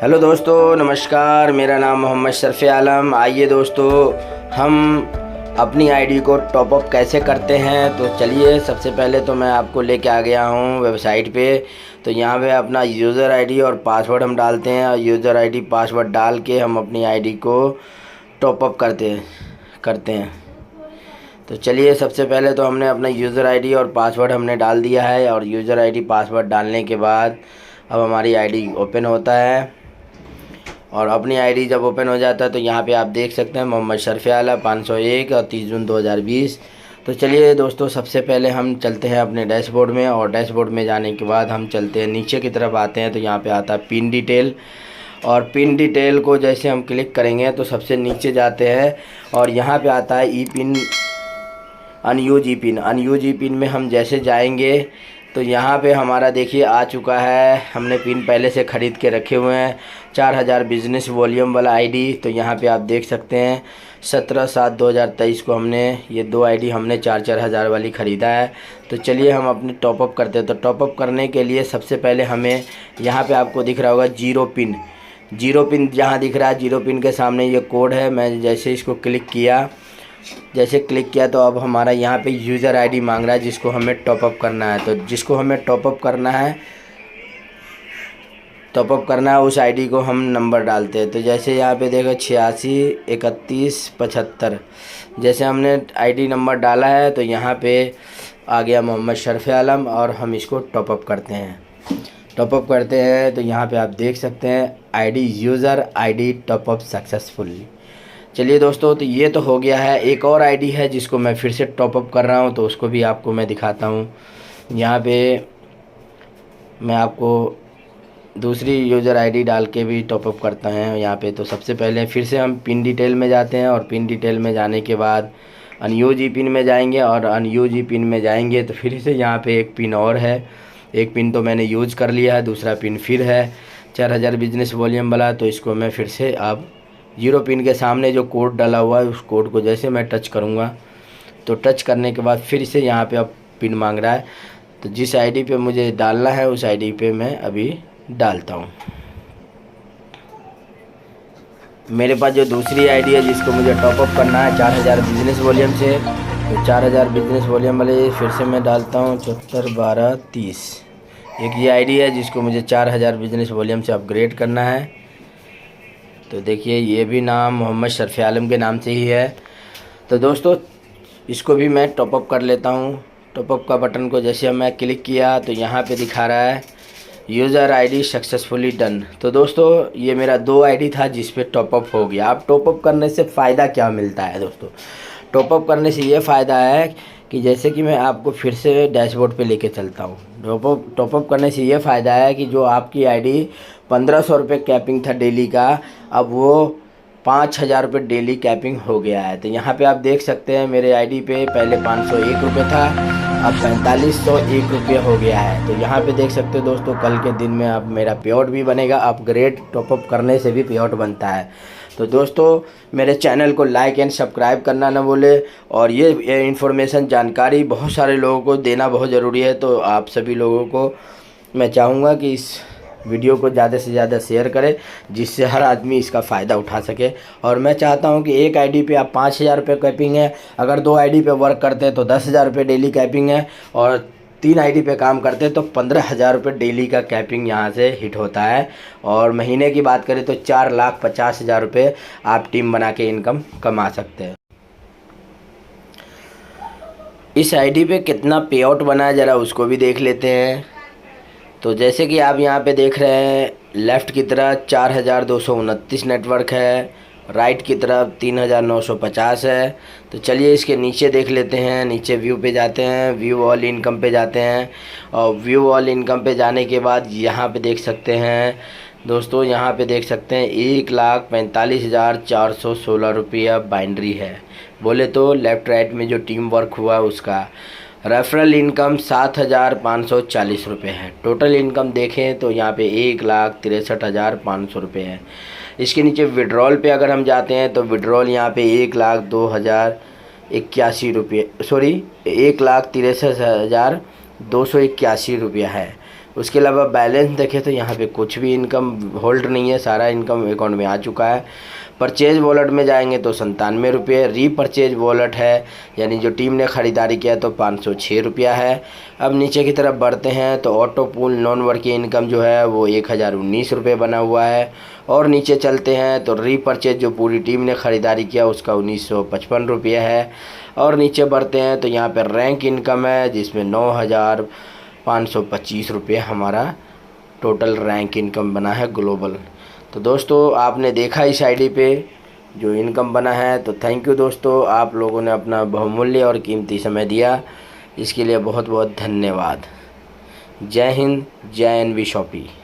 Hello दोस्तों, नमस्कार। मेरा नाम मोहम्मद शरफ़ी आलम। आइए दोस्तों, हम अपनी आईडी को टॉपअप कैसे करते हैं। तो चलिए, सबसे पहले तो मैं आपको लेके आ गया हूँ वेबसाइट पे। तो यहाँ पे अपना यूज़र आईडी और पासवर्ड हम डालते हैं, और यूज़र आईडी पासवर्ड डाल के हम अपनी आईडी को टॉपअप करते हैं। तो चलिए, सबसे पहले तो हमने अपना यूज़र आईडी और पासवर्ड हमने डाल दिया है, और यूज़र आईडी पासवर्ड डालने के बाद अब हमारी आईडी ओपन होता है। और अपनी आईडी जब ओपन हो जाता है तो यहाँ पे आप देख सकते हैं मोहम्मद शरफ़ी आलम 501 और 30 जून 2020। तो चलिए दोस्तों, सबसे पहले हम चलते हैं अपने डैशबोर्ड में, और डैशबोर्ड में जाने के बाद हम चलते हैं नीचे की तरफ आते हैं। तो यहाँ पे आता है पिन डिटेल, और पिन डिटेल को जैसे हम क्लिक करेंगे तो सबसे नीचे जाते हैं, और यहाँ पे आता है ई पिन, अनयूज ई पिन। अनयूज ई पिन में हम जैसे जाएंगे तो यहाँ पे हमारा देखिए आ चुका है। हमने पिन पहले से ख़रीद के रखे हुए हैं, 4000 बिज़नेस वॉल्यूम वाला आईडी। तो यहाँ पे आप देख सकते हैं 17/7/2023 को हमने ये दो आईडी हमने 4-4 हज़ार वाली ख़रीदा है। तो चलिए हम अपने टॉपअप करते हैं। तो टॉपअप करने के लिए सबसे पहले हमें यहाँ पे आपको दिख रहा होगा जीरो पिन। जीरो पिन जहाँ दिख रहा है, जीरो पिन के सामने ये कोड है। मैं जैसे इसको क्लिक किया तो अब हमारा यहाँ पे यूज़र आईडी मांग रहा है, जिसको हमें टॉपअप करना है। तो जिसको हमें टॉपअप करना है उस आईडी को हम नंबर डालते हैं। तो जैसे यहाँ पे देखो 86 31 75, जैसे हमने आईडी नंबर डाला है तो यहाँ पे आ गया मोहम्मद शरफ़ी आलम, और हम इसको टॉपअप करते हैं। तो यहाँ पे आप देख सकते हैं ID user ID top up successfully. चलिए दोस्तों, तो ये तो हो गया है। एक और आईडी है जिसको मैं फिर से टॉपअप कर रहा हूँ, तो उसको भी आपको मैं दिखाता हूँ। यहाँ पे मैं आपको दूसरी यूज़र आईडी डाल के भी टॉपअप करता है यहाँ पे। तो सबसे पहले फिर से हम पिन डिटेल में जाते हैं, और पिन डिटेल में जाने के बाद अनयूज ई पिन में जाएंगे, और अनयूज ई पिन में जाएंगे तो फिर से यहाँ पे एक पिन और है। एक पिन तो मैंने यूज़ कर लिया है, दूसरा पिन फिर है 4000 बिज़नेस वॉल्यूम वाला। तो इसको मैं फिर से अब जीरो पिन के सामने जो कोड डाला हुआ है उस कोड को जैसे मैं टच करूँगा, तो टच करने के बाद फिर से यहाँ पे अब पिन मांग रहा है। तो जिस आईडी पे मुझे डालना है उस आईडी पे मैं अभी डालता हूँ। मेरे पास जो दूसरी आईडी है जिसको मुझे टॉपअप करना है 4000 बिज़नेस वॉल्यूम से, तो 4000 बिज़नेस वॉल्यूम वाले फिर से मैं डालता हूँ 741230। एक ये आईडी है जिसको मुझे 4000 बिज़नेस वॉल्यूम से अपग्रेड करना है। तो देखिए, ये भी नाम मोहम्मद शरफ़ी आलम के नाम से ही है। तो दोस्तों, इसको भी मैं टॉपअप कर लेता हूँ। टॉपअप का बटन को जैसे मैं क्लिक किया तो यहाँ पे दिखा रहा है यूज़र आईडी सक्सेसफुली डन। तो दोस्तों, ये मेरा दो आईडी था जिस पे टॉपअप हो गया। अब टॉपअप करने से फ़ायदा क्या मिलता है दोस्तों? टॉपअप करने से ये फ़ायदा है कि जैसे कि मैं आपको फिर से डैशबोर्ड पे लेके चलता हूँ। टॉपअप करने से ये फ़ायदा है कि जो आपकी आईडी 1500 रुपये कैपिंग था डेली का, अब वो 5000 रुपये डेली कैपिंग हो गया है। तो यहाँ पे आप देख सकते हैं मेरे आईडी पे पहले 501 रुपये था, अब 4501 रुपये हो गया है। तो यहाँ पे देख सकते हो दोस्तों, कल के दिन में अब मेरा पेआउट भी बनेगा। अपग्रेड टॉपअप करने से भी पेआउट बनता है। तो दोस्तों, मेरे चैनल को लाइक एंड सब्सक्राइब करना ना भूले, और ये इन्फॉर्मेशन जानकारी बहुत सारे लोगों को देना बहुत ज़रूरी है। तो आप सभी लोगों को मैं चाहूँगा कि इस वीडियो को ज़्यादा से ज़्यादा शेयर करें, जिससे हर आदमी इसका फ़ायदा उठा सके। और मैं चाहता हूं कि एक आईडी पे आप 5000 रुपये कैपिंग है, अगर दो आईडी पे वर्क करते हैं तो 10,000 रुपये डेली कैपिंग है, और 3 आईडी पे काम करते हैं तो 15,000 रुपये डेली का कैपिंग यहाँ से हिट होता है। और महीने की बात करें तो 4,50,000 रुपये आप टीम बना के इनकम कमा सकते हैं। इस आईडी पे कितना पे आउट बना है ज़रा उसको भी देख लेते हैं। तो जैसे कि आप यहाँ पे देख रहे हैं, लेफ़्ट की तरफ 4229 नेटवर्क है, राइट की तरफ 3950 है। तो चलिए इसके नीचे देख लेते हैं। नीचे व्यू पे जाते हैं, व्यू ऑल इनकम पे जाते हैं, और व्यू ऑल इनकम पे जाने के बाद यहाँ पे देख सकते हैं दोस्तों, यहाँ पे देख सकते हैं 1,45,416 रुपया बाइंड्री है। बोले तो लेफ़्ट राइट में जो टीम वर्क हुआ उसका। रेफरल इनकम 7,540 रुपये है। टोटल इनकम देखें तो यहाँ पे 1,63,500 रुपये है। इसके नीचे विड्रॉल पे अगर हम जाते हैं तो विड्रॉल यहाँ पे 1,02,081 रुपये, सॉरी 1,63,281 रुपया है। उसके अलावा बैलेंस देखें तो यहाँ पे कुछ भी इनकम होल्ड नहीं है, सारा इनकम अकाउंट में आ चुका है। परचेज वॉलेट में जाएंगे तो 97 रुपये रीपरचेज वॉलेट है, यानी जो टीम ने ख़रीदारी किया तो 506 रुपया है। अब नीचे की तरफ बढ़ते हैं तो auto pool non working income जो है वो 1019 रुपये बना हुआ है। और नीचे चलते हैं तो रीपरचेज जो पूरी टीम ने ख़रीदारी किया उसका 1955 रुपये है। और नीचे बढ़ते हैं तो यहाँ पर रैंक इनकम है जिसमें 9525 रुपये हमारा टोटल रैंक इनकम बना है ग्लोबल। तो दोस्तों आपने देखा इस आईडी पे जो इनकम बना है, तो थैंक यू दोस्तों, आप लोगों ने अपना बहुमूल्य और कीमती समय दिया, इसके लिए बहुत बहुत धन्यवाद। जय हिंद, जय एनवी शॉपी।